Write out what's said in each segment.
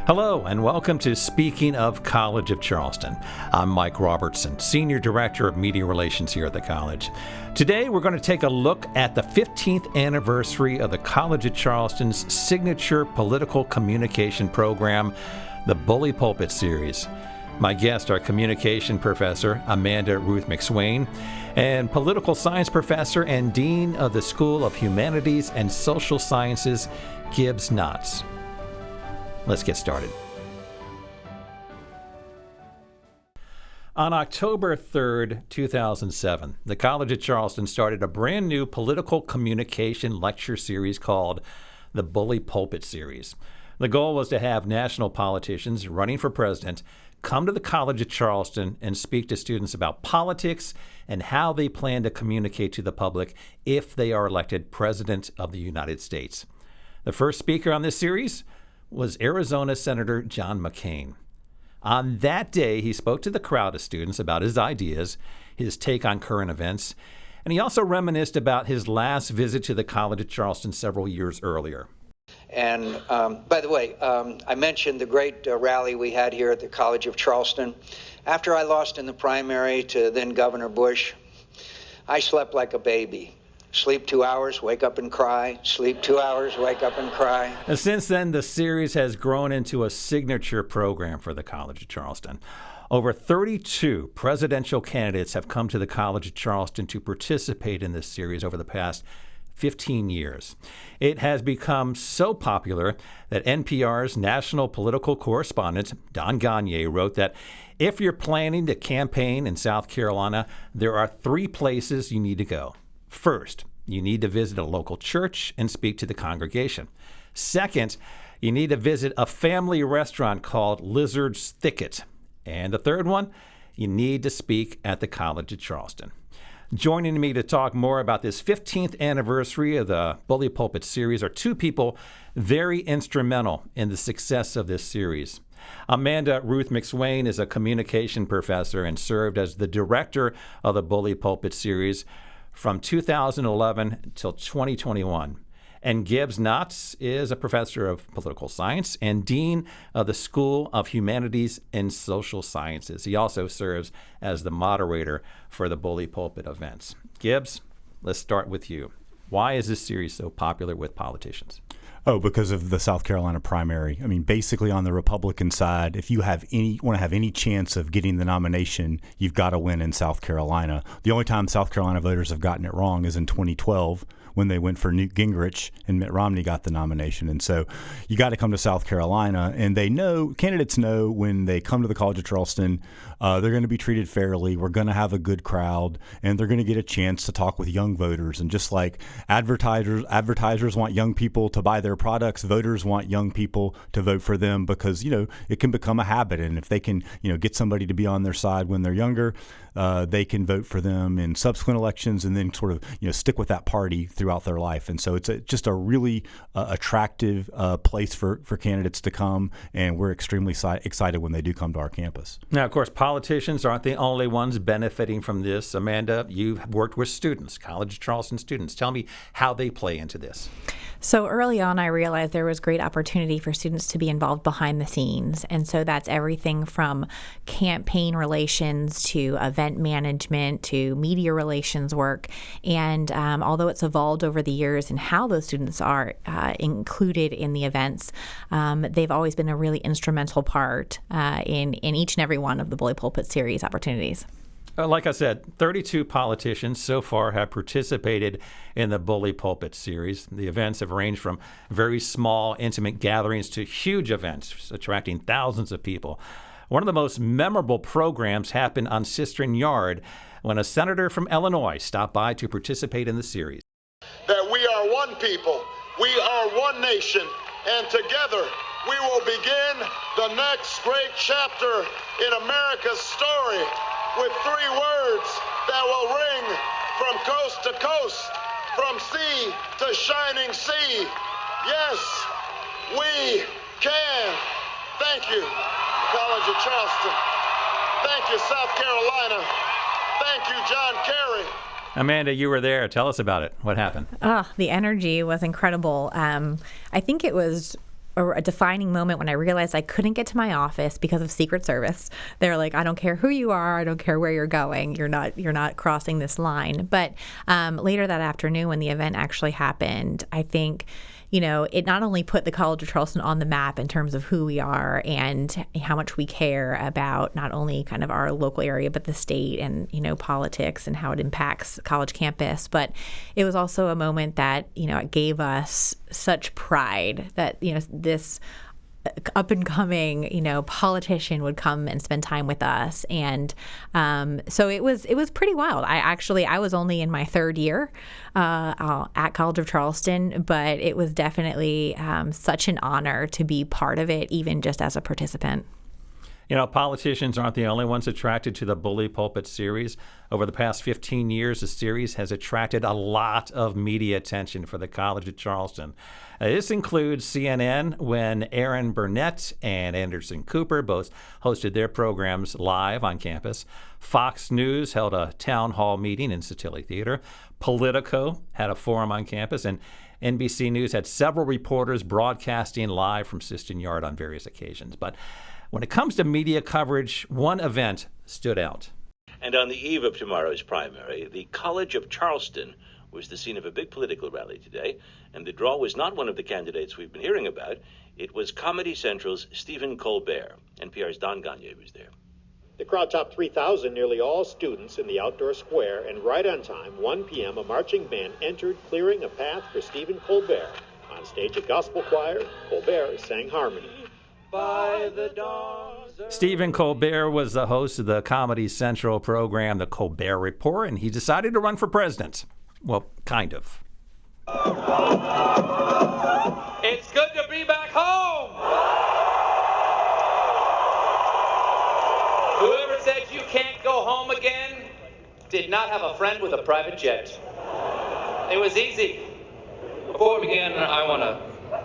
Hello, and welcome to Speaking of College of Charleston. I'm Mike Robertson, Senior Director of Media Relations here at the college. Today, we're going to take a look at the 15th anniversary of the College of Charleston's signature political communication program, the Bully Pulpit series. My guests are communication professor Amanda Ruth McSwain and political science professor and dean of the School of Humanities and Social Sciences, Gibbs Knotts. Let's get started. On October 3rd, 2007, the College of Charleston started a brand new political communication lecture series called the Bully Pulpit series. The goal was to have national politicians running for president come to the College of Charleston and speak to students about politics and how they plan to communicate to the public if they are elected President of the United States. The first speaker on this series was Arizona Senator John McCain. On that day, he spoke to the crowd of students about his ideas, his take on current events, and he also reminisced about his last visit to the College of Charleston several years earlier. And by the way, I mentioned the great rally we had here at the College of Charleston. After I lost in the primary to then Governor Bush, I slept like a baby. Sleep 2 hours, wake up and cry. Sleep 2 hours, wake up and cry. And since then, the series has grown into a signature program for the College of Charleston. Over 32 presidential candidates have come to the College of Charleston to participate in this series over the past 15 years. It has become so popular that NPR's national political correspondent, Don Gagné, wrote that if you're planning to campaign in South Carolina, there are 3 places you need to go. First, you need to visit a local church and speak to the congregation. Second, you need to visit a family restaurant called Lizard's Thicket. And the third one, you need to speak at the College of Charleston. Joining me to talk more about this 15th anniversary of the Bully Pulpit series are 2 people very instrumental in the success of this series. Amanda Ruth McSwain is a communication professor and served as the director of the Bully Pulpit series from 2011 till 2021. And Gibbs Knotts is a professor of political science and dean of the School of Humanities and Social Sciences. He also serves as the moderator for the Bully Pulpit events. Gibbs, let's start with you. Why is this series so popular with politicians? Oh, because of the South Carolina primary. I mean, basically on the Republican side, if you want to have any chance of getting the nomination, you've got to win in South Carolina. The only time South Carolina voters have gotten it wrong is in 2012 when they went for Newt Gingrich and Mitt Romney got the nomination. And so you got to come to South Carolina, and candidates know when they come to the College of Charleston, they're going to be treated fairly. We're going to have a good crowd, and they're going to get a chance to talk with young voters. And just like advertisers want young people to buy their products, voters want young people to vote for them because, it can become a habit. And if they can, get somebody to be on their side when they're younger, they can vote for them in subsequent elections and then sort of, stick with that party throughout their life. And so it's just a really attractive place for candidates to come, and we're extremely excited when they do come to our campus. Now, of course, politicians aren't the only ones benefiting from this. Amanda, you've worked with students, College of Charleston students. Tell me how they play into this. So early on, I realized there was great opportunity for students to be involved behind the scenes. And so that's everything from campaign relations to event management to media relations work. And although it's evolved over the years and how those students are included in the events, they've always been a really instrumental part in each and every one of the Bully Pulpit series opportunities. Like I said, 32 politicians so far have participated in the Bully Pulpit series. The events have ranged from very small, intimate gatherings to huge events, attracting thousands of people. One of the most memorable programs happened on Cistern Yard when a senator from Illinois stopped by to participate in the series. That we are one people, we are one nation, and together we will begin the next great chapter in America's story with 3 words that will ring from coast to coast, from sea to shining sea. Yes, we can. Thank you, College of Charleston. Thank you, South Carolina. Thank you, John Kerry. Amanda, you were there. Tell us about it. What happened? The energy was incredible. I think it was a defining moment when I realized I couldn't get to my office because of Secret Service. They're like, I don't care who you are, I don't care where you're going, you're not crossing this line. But later that afternoon, when the event actually happened, I think, it not only put the College of Charleston on the map in terms of who we are and how much we care about not only kind of our local area, but the state and, politics and how it impacts college campus. But it was also a moment that, it gave us such pride that, this up and coming, politician would come and spend time with us. And so it was pretty wild. I was only in my third year at College of Charleston, but it was definitely such an honor to be part of it, even just as a participant. Politicians aren't the only ones attracted to the Bully Pulpit series. Over the past 15 years, the series has attracted a lot of media attention for the College of Charleston. This includes CNN, when Aaron Burnett and Anderson Cooper both hosted their programs live on campus. Fox News held a town hall meeting in Satilli Theater. Politico had a forum on campus, and NBC News had several reporters broadcasting live from Siston Yard on various occasions. But when it comes to media coverage, one event stood out. And on the eve of tomorrow's primary, the College of Charleston was the scene of a big political rally today, and the draw was not one of the candidates we've been hearing about. It was Comedy Central's Stephen Colbert. NPR's Don Gagne was there. The crowd topped 3,000, nearly all students in the outdoor square, and right on time, 1 p.m., a marching band entered, clearing a path for Stephen Colbert. On stage, a gospel choir. Colbert sang harmony. By the dawn's Stephen Colbert was the host of the Comedy Central program, The Colbert Report, and he decided to run for president. Well, kind of. It's good to be back home. Whoever said you can't go home again did not have a friend with a private jet. It was easy. Before we begin, I want to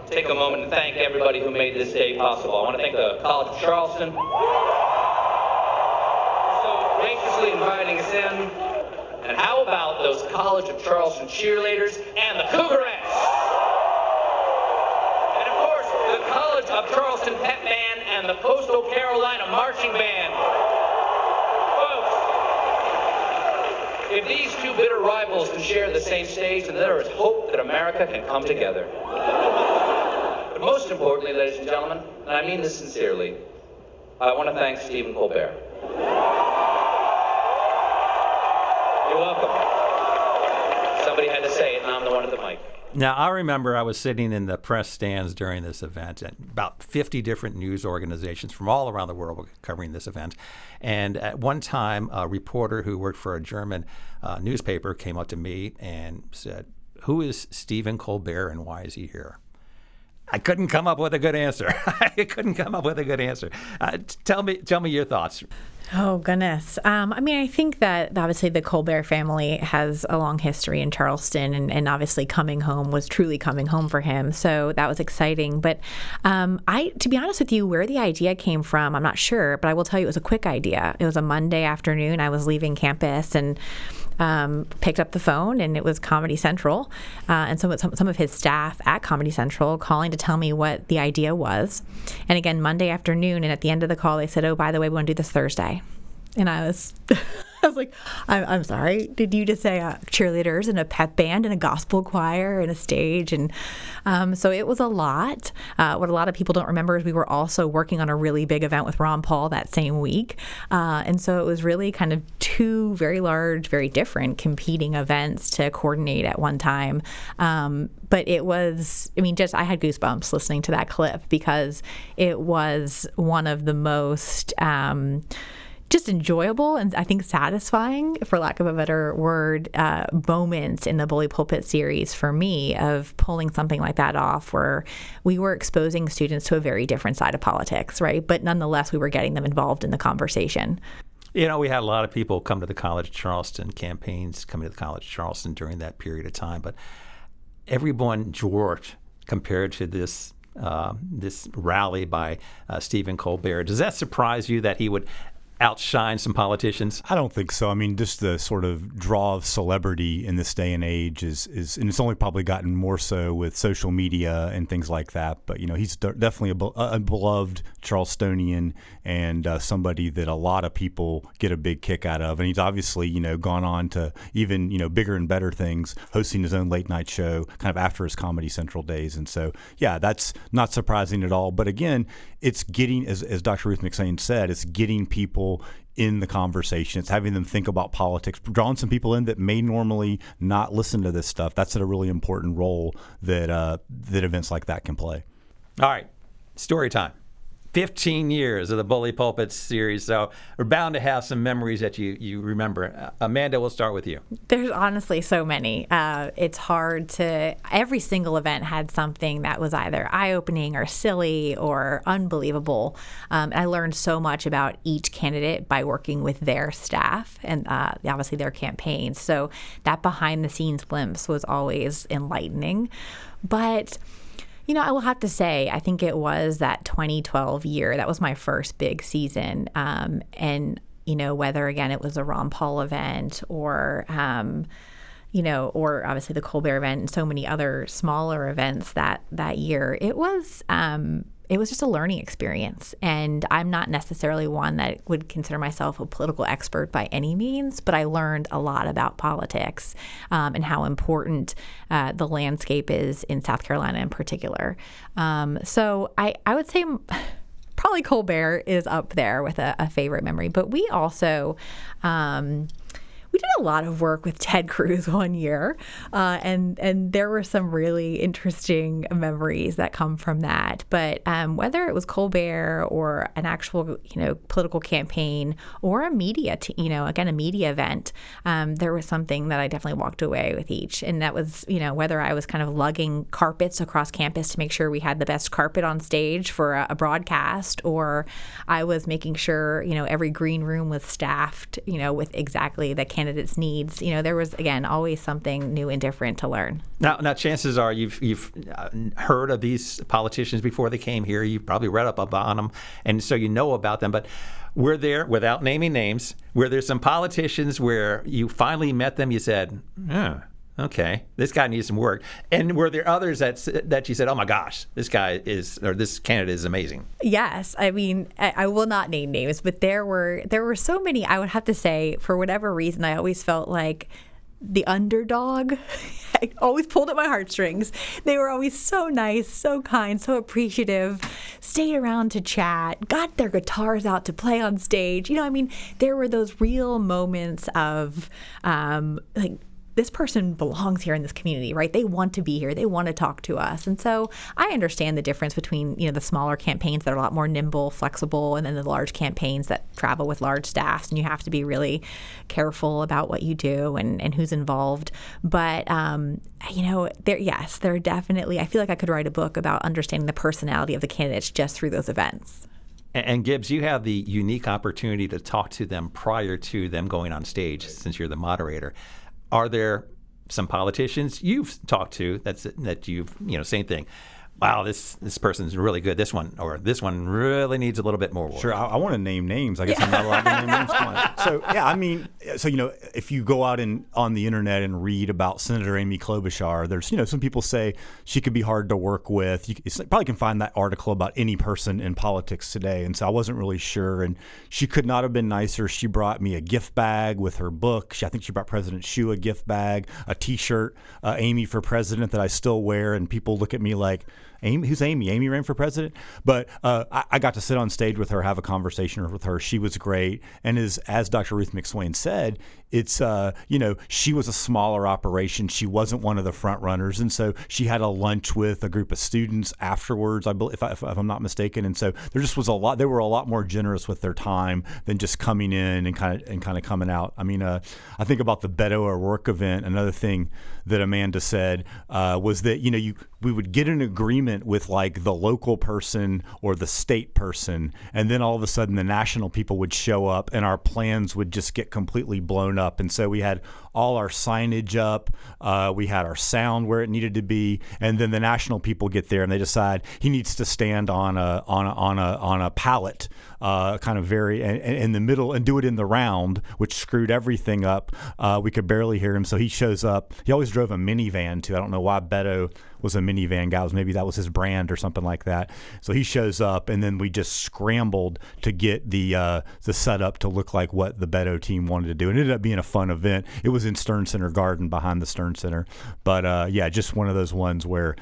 take a moment and thank everybody who made this day possible. I want to thank the College of Charleston for so graciously inviting us in. And how about those College of Charleston cheerleaders and the Cougarettes? And of course, the College of Charleston Pep Band and the Coastal Carolina Marching Band. Folks, if these two bitter rivals can share the same stage, then there is hope that America can come together. But most importantly, ladies and gentlemen, and I mean this sincerely, I want to thank Stephen Colbert. You're welcome. Somebody had to say it, and I'm the one at the mic. Now, I remember I was sitting in the press stands during this event, and about 50 different news organizations from all around the world were covering this event. And at one time, a reporter who worked for a German newspaper came up to me and said, "Who is Stephen Colbert and why is he here?" I couldn't come up with a good answer. Tell me your thoughts. Oh, goodness. I think that obviously the Colbert family has a long history in Charleston, and obviously coming home was truly coming home for him. So that was exciting. But to be honest with you, where the idea came from, I'm not sure, but I will tell you it was a quick idea. It was a Monday afternoon. I was leaving campus and picked up the phone, and it was Comedy Central, and some of his staff at Comedy Central calling to tell me what the idea was. And again, Monday afternoon, and at the end of the call, they said, "Oh, by the way, we want to do this Thursday." And I was like, I'm sorry, did you just say cheerleaders and a pep band and a gospel choir and a stage? And so it was a lot. What a lot of people don't remember is we were also working on a really big event with Ron Paul that same week. And so it was really kind of two very large, very different competing events to coordinate at one time. But it was, I had goosebumps listening to that clip because it was one of the most just enjoyable and I think satisfying, for lack of a better word, moments in the Bully Pulpit series for me of pulling something like that off, where we were exposing students to a very different side of politics, right? But nonetheless, we were getting them involved in the conversation. We had a lot of people come to the College of Charleston campaigns, coming to the College of Charleston during that period of time, but everyone dwarfed compared to this rally by Stephen Colbert. Does that surprise you that he would outshine some politicians? I don't think so. I mean, just the sort of draw of celebrity in this day and age is and it's only probably gotten more so with social media and things like that. But, he's definitely a beloved Charlestonian and somebody that a lot of people get a big kick out of. And he's obviously, gone on to even, bigger and better things, hosting his own late night show kind of after his Comedy Central days. And so, yeah, that's not surprising at all. But again, it's getting, as Dr. Ruth McSwain said, it's getting people in the conversation. It's having them think about politics, drawing some people in that may normally not listen to this stuff. That's a really important role that events like that can play. All right, story time. 15 years of the Bully Pulpit series, so we're bound to have some memories that you remember. Amanda, we'll start with you. There's honestly so many. It's hard to, every single event had something that was either eye-opening or silly or unbelievable. I learned so much about each candidate by working with their staff and obviously their campaigns. So that behind-the-scenes glimpse was always enlightening. But I will have to say, I think it was that 2012 year. That was my first big season. And, whether, again, it was a Ron Paul event or, or obviously the Colbert event and so many other smaller events that year, it was just a learning experience. And I'm not necessarily one that would consider myself a political expert by any means, but I learned a lot about politics and how important the landscape is in South Carolina in particular. So I would say probably Colbert is up there with a favorite memory. But we also we did a lot of work with Ted Cruz one year, and there were some really interesting memories that come from that. But whether it was Colbert or an actual, political campaign or a media, a media event, there was something that I definitely walked away with each. And that was, whether I was kind of lugging carpets across campus to make sure we had the best carpet on stage for a broadcast, or I was making sure, every green room was staffed, with exactly the candidates' needs. There was, again, always something new and different to learn. Now, chances are you've heard of these politicians before they came here. You've probably read up on them, and so you know about them. But were there, without naming names, were there some politicians where you finally met them, you said, okay, this guy needs some work? And were there others that you said, oh my gosh, this candidate is amazing? Yes. I mean, I will not name names, but there were so many. I would have to say, for whatever reason, I always felt like the underdog. I always pulled at my heartstrings. They were always so nice, so kind, so appreciative, stayed around to chat, got their guitars out to play on stage. There were those real moments of this person belongs here in this community, right? They want to be here. They want to talk to us. And so I understand the difference between, the smaller campaigns that are a lot more nimble, flexible, and then the large campaigns that travel with large staffs, and you have to be really careful about what you do and who's involved. But, there definitely, I feel like I could write a book about understanding the personality of the candidates just through those events. And Gibbs, you have the unique opportunity to talk to them prior to them going on stage, since you're the moderator. Are there some politicians you've talked to that you've, same thing? Wow, this person's really good. This one really needs a little bit more work. Sure, I want to name names. I guess I'm not allowed to name names. Come on. So yeah, if you go out on the internet and read about Senator Amy Klobuchar, there's some people say she could be hard to work with. You probably can find that article about any person in politics today. And so I wasn't really sure. And she could not have been nicer. She brought me a gift bag with her book. I think she brought President Xu a gift bag, a T-shirt, Amy for President, that I still wear. And people look at me like, Amy? Who's Amy? Amy ran for president? But I got to sit on stage with her, have a conversation with her. She was great. And as Dr. Ruth McSwain said, it's, she was a smaller operation. She wasn't one of the front runners. And so she had a lunch with a group of students afterwards, I believe, if I'm not mistaken. And so there just was they were a lot more generous with their time than just coming in and kind of coming out. I think about the Beto O'Rourke event. Another thing that Amanda said was that, we would get an agreement with like the local person or the state person, and then all of a sudden the national people would show up and our plans would just get completely blown up. And so we had all our signage up. We had our sound where it needed to be, and then the national people get there and they decide he needs to stand on a pallet, kind of very in the middle, and do it in the round, which screwed everything up. We could barely hear him, so he shows up. He always drove a minivan too. I don't know why Beto was a minivan guy. Maybe that was his brand or something like that. So he shows up, and then we just scrambled to get the setup to look like what the Beto team wanted to do. And it ended up being a fun event. It was in Stern Center Garden behind the Stern Center. But yeah, just one of those ones where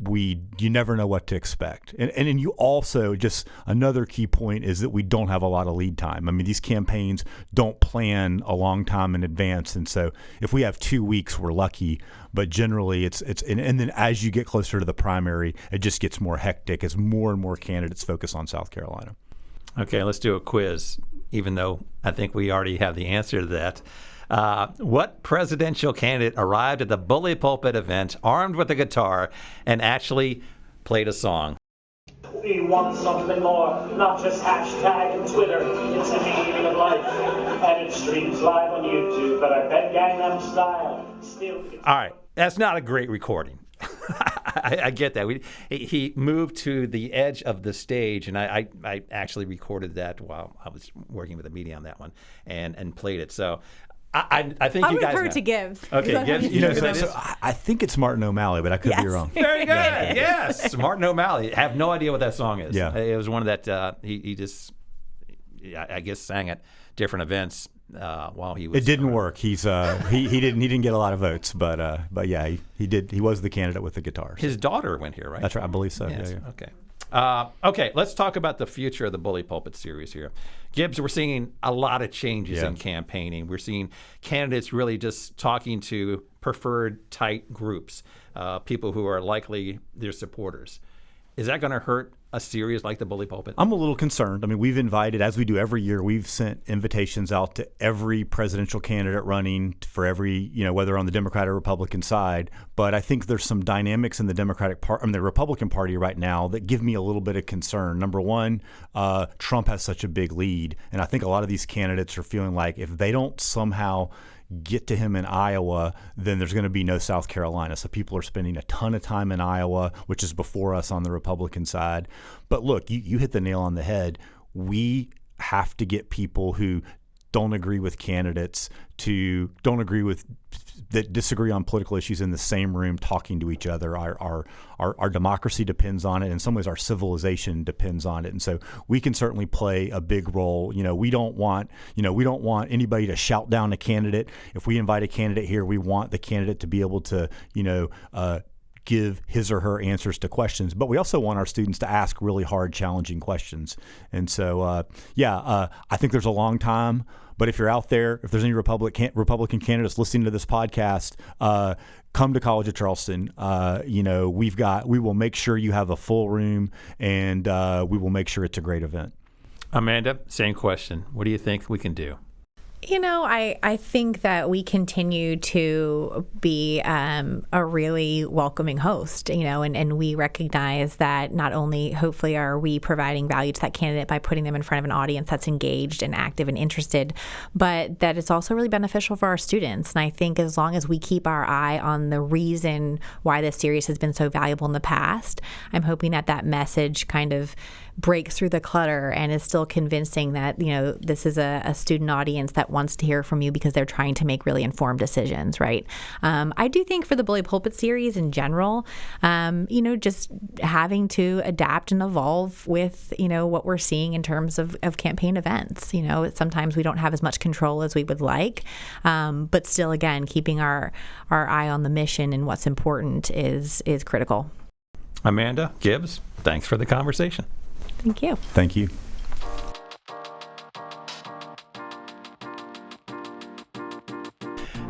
you never know what to expect. And you also, just another key point is that we don't have a lot of lead time. I mean, these campaigns don't plan a long time in advance. And so if we have 2 weeks, we're lucky. But generally and then as you get closer to the primary, it just gets more hectic as more and more candidates focus on South Carolina. Okay, let's do a quiz, even though I think we already have the answer to that. What presidential candidate arrived at the Bully Pulpit event armed with a guitar and actually played a song? We want something more, not just hashtag and Twitter. It's the meaning of life, and it streams live on YouTube, but I bet Gangnam Style still. All right, that's not a great recording. I get that. He moved to the edge of the stage, and I actually recorded that while I was working with the media on that one and played it. So I think you guys. I would refer to Gibbs. Okay, Gibbs. So I think it's Martin O'Malley, but I could be wrong. Very good. Yes, Martin O'Malley. I have no idea what that song is. Yeah. It was one that he just, I guess, sang at different events while he was. It didn't work. He's he didn't get a lot of votes, but yeah, he did. He was the candidate with the guitar. His daughter went here, right? That's right. I believe so. Yes. Yeah. Okay. Okay, let's talk about the future of the Bully Pulpit series here. Gibbs, we're seeing a lot of changes in campaigning. We're seeing candidates really just talking to preferred tight groups, people who are likely their supporters. Is that going to hurt a series like the Bully Pulpit? I'm a little concerned. I mean, we've invited, as we do every year, we've sent invitations out to every presidential candidate running for every, whether on the Democrat or Republican side. But I think there's some dynamics in the the Republican Party right now that give me a little bit of concern. Number one, Trump has such a big lead, and I think a lot of these candidates are feeling like if they don't somehow get to him in Iowa, then there's going to be no South Carolina. So people are spending a ton of time in Iowa, which is before us on the Republican side. But look, you hit the nail on the head. We have to get people who don't agree with candidates that disagree on political issues in the same room talking to each other. Our democracy depends on it. In some ways, our civilization depends on it. And so we can certainly play a big role. We don't want anybody to shout down a candidate. If we invite a candidate here, we want the candidate to be able to, give his or her answers to questions, but we also want our students to ask really hard, challenging questions. And so, I think there's a long time, but if you're out there, if there's any Republican candidates listening to this podcast, come to College of Charleston. We will make sure you have a full room, and we will make sure it's a great event. Amanda, same question. What do you think we can do? I think that we continue to be a really welcoming host, and we recognize that not only hopefully are we providing value to that candidate by putting them in front of an audience that's engaged and active and interested, but that it's also really beneficial for our students. And I think as long as we keep our eye on the reason why this series has been so valuable in the past, I'm hoping that message kind of breaks through the clutter and is still convincing that, this is a student audience that wants to hear from you because they're trying to make really informed decisions, right? I do think for the Bully Pulpit series in general, just having to adapt and evolve with, what we're seeing in terms of campaign events. Sometimes we don't have as much control as we would like, but still, again, keeping our eye on the mission and what's important is critical. Amanda, Gibbs, thanks for the conversation. Thank you. Thank you.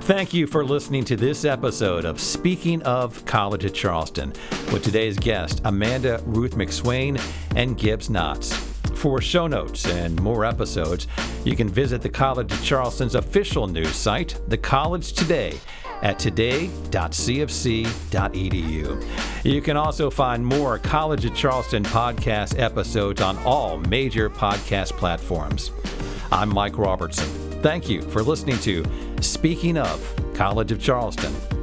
Thank you for listening to this episode of Speaking of College at Charleston with today's guest, Amanda Ruth McSwain and Gibbs Knotts. For show notes and more episodes, you can visit the College of Charleston's official news site, The College Today, at today.cfc.edu. You can also find more College of Charleston podcast episodes on all major podcast platforms. I'm Mike Robertson. Thank you for listening to Speaking of College of Charleston.